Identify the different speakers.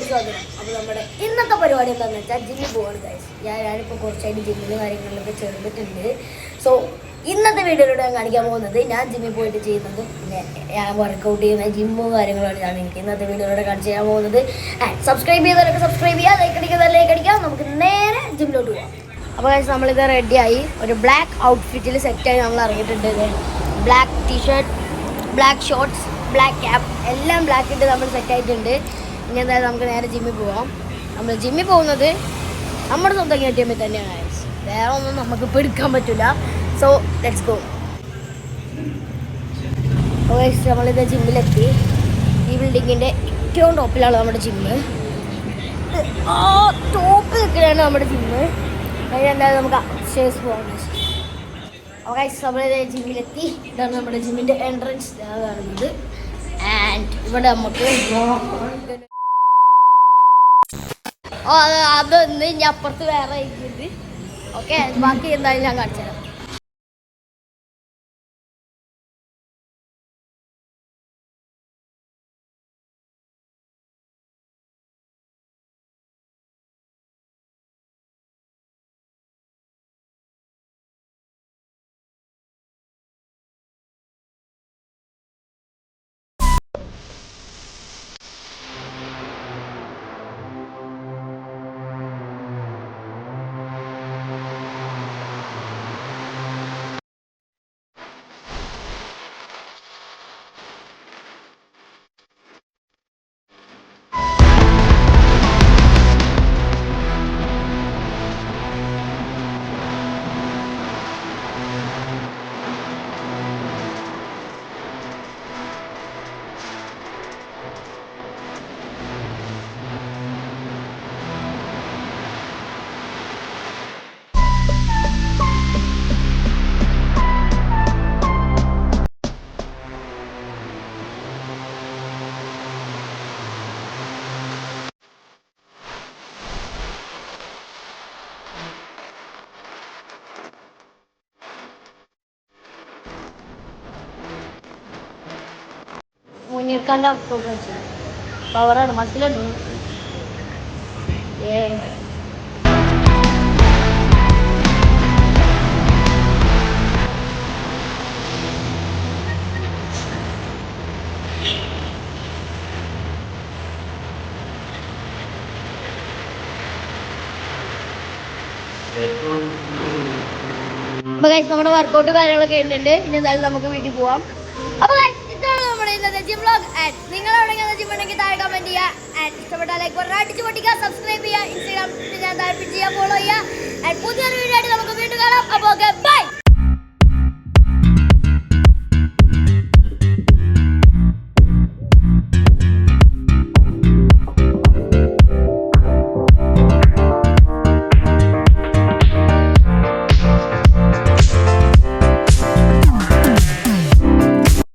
Speaker 1: സ്വാഗതം. അപ്പോൾ നമ്മുടെ ഇന്നത്തെ പരിപാടി എന്താണെന്ന് വെച്ചാൽ ജിമ്മിൽ പോവാണ് ഗൈസ്. ഞാനിപ്പോൾ കുറച്ചായിട്ട് ജിമ്മിലും കാര്യങ്ങളിലൊക്കെ ചേർന്നിട്ടുണ്ട്. സോ ഇന്നത്തെ വീഡിയോയിലൂടെ ഞാൻ കാണിക്കാൻ പോകുന്നത് ഞാൻ ജിമ്മിൽ പോയിട്ട് ചെയ്യുന്നത് പിന്നെ ഞാൻ വർക്കൗട്ട് ചെയ്യുന്ന ജിമ്മും കാര്യങ്ങളാണ് ഞാൻ എനിക്ക് ഇന്നത്തെ വീഡിയോയിലൂടെ കാണിച്ചു തരാൻ പോകുന്നത്. സബ്സ്ക്രൈബ് ചെയ്തവരൊക്കെ സബ്സ്ക്രൈബ് ചെയ്യുക, ലൈക്ക് അടിക്കുക, ലൈക്ക് അടിക്കാം. നമുക്ക് നേരെ ജിമ്മിലോട്ട് പോകാം. അപ്പോൾ ഗൈസ് നമ്മളിത് റെഡിയായി ഒരു ബ്ലാക്ക് ഔട്ട്ഫിറ്റിൽ സെറ്റായി നമ്മൾ ഇറങ്ങിയിട്ടുണ്ട്. Black T-shirt, black shorts, black cap എല്ലാം ബ്ലാക്ക് ഇട്ട് നമ്മൾ സെറ്റായിട്ടുണ്ട്. ഇനി എന്തായാലും നമുക്ക് നേരെ ജിമ്മിൽ പോവാം. നമ്മൾ ജിമ്മിൽ പോകുന്നത് നമ്മുടെ സ്വന്തം KTM തന്നെയാണ് ഗൈസ്. വേറെ ഒന്നും നമുക്ക് ഇപ്പോൾ എടുക്കാൻ പറ്റില്ല. So let's go. ഗൈസ് നമ്മളിത് ജിമ്മിലെത്തി. ഈ ബിൽഡിങ്ങിൻ്റെ ഏറ്റവും ടോപ്പിലാണ് നമ്മുടെ ജിമ്മ്. ടോപ്പ് നിൽക്കുകയാണ് നമ്മുടെ ജിമ്മ്. അതിനെന്തായാലും നമുക്ക് അപ്സ്റ്റേഴ്സ് പോകാം. ഗൈസ് നമ്മളിത് ജിമ്മിലെത്തി. ഇതാണ് നമ്മുടെ ജിമ്മിൻ്റെ എൻട്രൻസ് കാണുന്നത്. ആൻഡ് ഇവിടെ നമുക്ക് അതൊന്ന് ഇനി അപ്പുറത്ത് വേറെ ഇരിക്കുന്നത്. ഓക്കെ, ബാക്കി എന്തായാലും ഞാൻ കാണിച്ചു തരാം. മുന്നിർക്കാൻ്റെ പവറാണ്, മസിലുണ്ട്. അപ്പോൾ ഗൈസ് നമ്മുടെ വർക്കൗട്ട് കാര്യങ്ങളൊക്കെ ഉണ്ട്. ഇനി എന്തായാലും നമുക്ക് വീട്ടിൽ പോവാം. അപ്പോൾ ഇതാണ് നമ്മുടെ ഇന്നത്തെ ജിം വ്ലോഗ്. നിങ്ങൾ എവിടെയെങ്കിലും ജിം ഉണ്ടെങ്കിൽ താഴെ കമന്റ് ചെയ്യുക. ഇഷ്ടപ്പെട്ടാൽ ലൈക്ക് ബട്ടൺ അടിച്ചു പൊട്ടിക്കുക, സബ്സ്ക്രൈബ് ചെയ്യുക, ഇൻസ്റ്റാഗ്രാമിൽ ഞാൻ താല്പര്യം ചെയ്യുക, ഫോളോ ചെയ്യുക. പുതിയൊരു